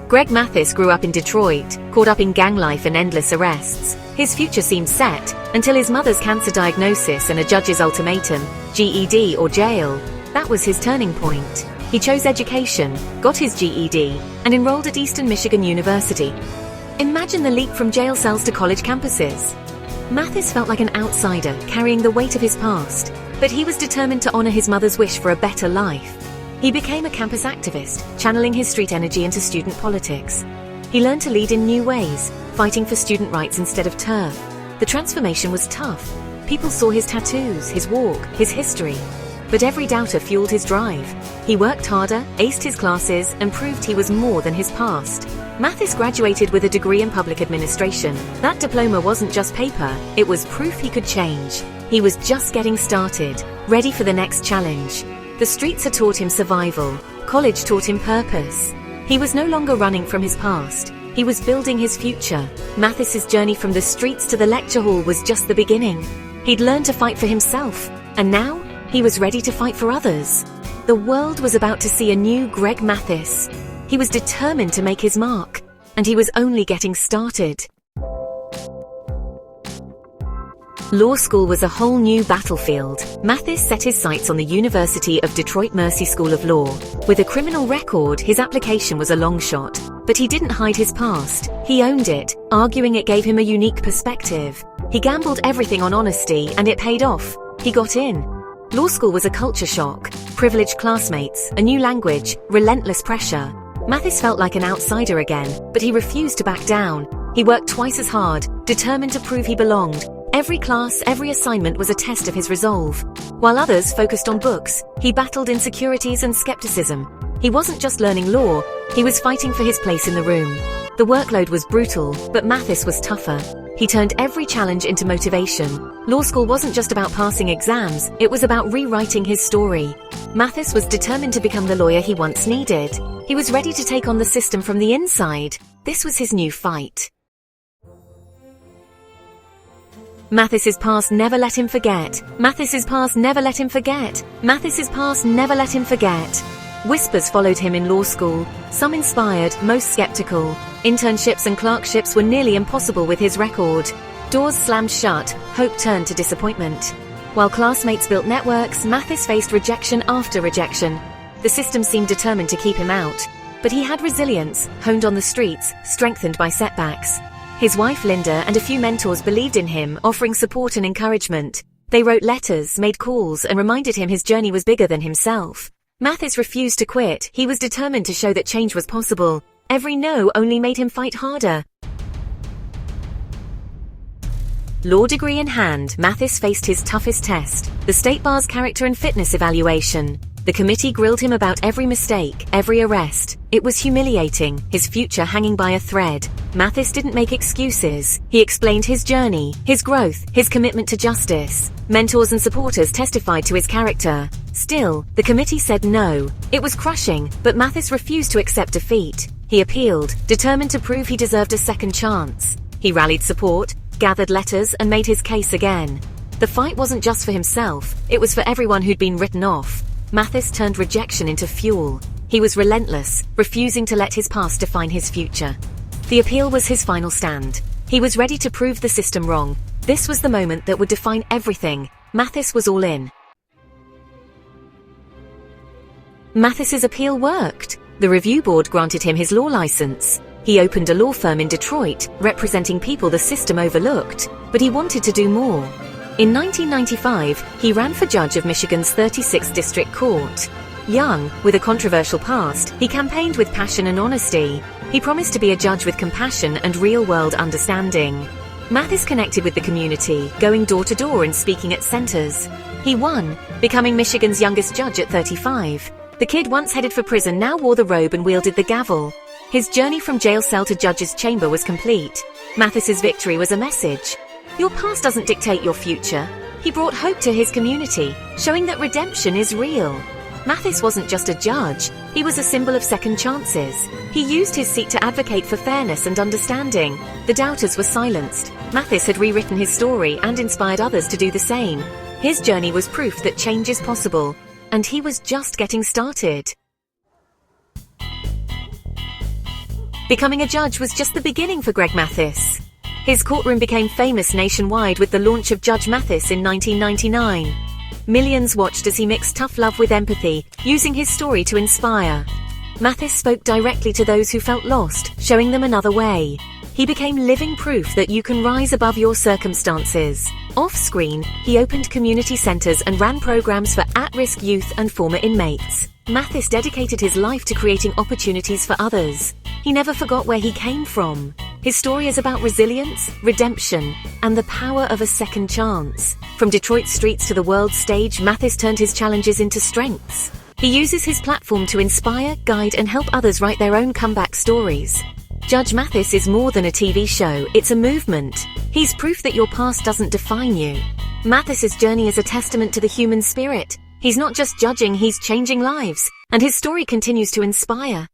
Greg Mathis grew up in Detroit, caught up in gang life and endless arrests. His future seemed set, until his mother's cancer diagnosis and a judge's ultimatum, GED or jail. That was his turning point. He chose education, got his GED, and enrolled at Eastern Michigan University. Imagine the leap from jail cells to college campuses. Mathis felt like an outsider, carrying the weight of his past, but he was determined to honor his mother's wish for a better life. He became a campus activist, channeling his street energy into student politics. He learned to lead in new ways, fighting for student rights instead of turf. The transformation was tough. People saw his tattoos, his walk, his history. But every doubter fueled his drive. He worked harder, aced his classes, and proved he was more than his past. Mathis graduated with a degree in public administration. That diploma wasn't just paper, it was proof he could change. He was just getting started, ready for the next challenge. The streets had taught him survival. College taught him purpose. He was no longer running from his past. He was building his future. Mathis's journey from the streets to the lecture hall was just the beginning. He'd learned to fight for himself, and now he was ready to fight for others. The world was about to see a new Greg Mathis. He was determined to make his mark, and he was only getting started. Law school was a whole new battlefield. Mathis set his sights on the University of Detroit Mercy School of Law. With a criminal record, his application was a long shot. But he didn't hide his past. He owned it, arguing it gave him a unique perspective. He gambled everything on honesty, and it paid off. He got in. Law school was a culture shock. Privileged classmates, a new language, relentless pressure. Mathis felt like an outsider again, but he refused to back down. He worked twice as hard, determined to prove he belonged. Every class, every assignment was a test of his resolve. While others focused on books, he battled insecurities and skepticism. He wasn't just learning law, he was fighting for his place in the room. The workload was brutal, but Mathis was tougher. He turned every challenge into motivation. Law school wasn't just about passing exams, it was about rewriting his story. Mathis was determined to become the lawyer he once needed. He was ready to take on the system from the inside. This was his new fight. Mathis's past never let him forget. Mathis's past never let him forget. Mathis's past never let him forget. Whispers followed him in law school, some inspired, most skeptical. Internships and clerkships were nearly impossible with his record. Doors slammed shut, hope turned to disappointment. While classmates built networks, Mathis faced rejection after rejection. The system seemed determined to keep him out. But he had resilience, honed on the streets, strengthened by setbacks. His wife Linda and a few mentors believed in him, offering support and encouragement. They wrote letters, made calls, and reminded him his journey was bigger than himself. Mathis refused to quit. He was determined to show that change was possible. Every no only made him fight harder. Law degree in hand, Mathis faced his toughest test, the State Bar's character and fitness evaluation. The committee grilled him about every mistake, every arrest. It was humiliating, his future hanging by a thread. Mathis didn't make excuses. He explained his journey, his growth, his commitment to justice. Mentors and supporters testified to his character. Still, the committee said no. It was crushing, but Mathis refused to accept defeat. He appealed, determined to prove he deserved a second chance. He rallied support, gathered letters, and made his case again. The fight wasn't just for himself, it was for everyone who'd been written off. Mathis turned rejection into fuel. He was relentless, refusing to let his past define his future. The appeal was his final stand. He was ready to prove the system wrong. This was the moment that would define everything. Mathis was all in. Mathis's appeal worked. The review board granted him his law license. He opened a law firm in Detroit, representing people the system overlooked, but he wanted to do more. In 1995, he ran for judge of Michigan's 36th District Court. Young, with a controversial past, he campaigned with passion and honesty. He promised to be a judge with compassion and real-world understanding. Mathis connected with the community, going door to door and speaking at centers. He won, becoming Michigan's youngest judge at 35. The kid once headed for prison now wore the robe and wielded the gavel. His journey from jail cell to judge's chamber was complete. Mathis's victory was a message. Your past doesn't dictate your future. He brought hope to his community, showing that redemption is real. Mathis wasn't just a judge, he was a symbol of second chances. He used his seat to advocate for fairness and understanding. The doubters were silenced. Mathis had rewritten his story and inspired others to do the same. His journey was proof that change is possible, and he was just getting started. Becoming a judge was just the beginning for Greg Mathis. His courtroom became famous nationwide with the launch of Judge Mathis in 1999. Millions watched as he mixed tough love with empathy, using his story to inspire. Mathis spoke directly to those who felt lost, showing them another way. He became living proof that you can rise above your circumstances. Off-screen, he opened community centers and ran programs for at-risk youth and former inmates. Mathis dedicated his life to creating opportunities for others. He never forgot where he came from. His story is about resilience, redemption, and the power of a second chance. From Detroit streets to the world stage, Mathis turned his challenges into strengths. He uses his platform to inspire, guide, and help others write their own comeback stories. Judge Mathis is more than a TV show, it's a movement. He's proof that your past doesn't define you. Mathis's journey is a testament to the human spirit. He's not just judging, he's changing lives, and his story continues to inspire.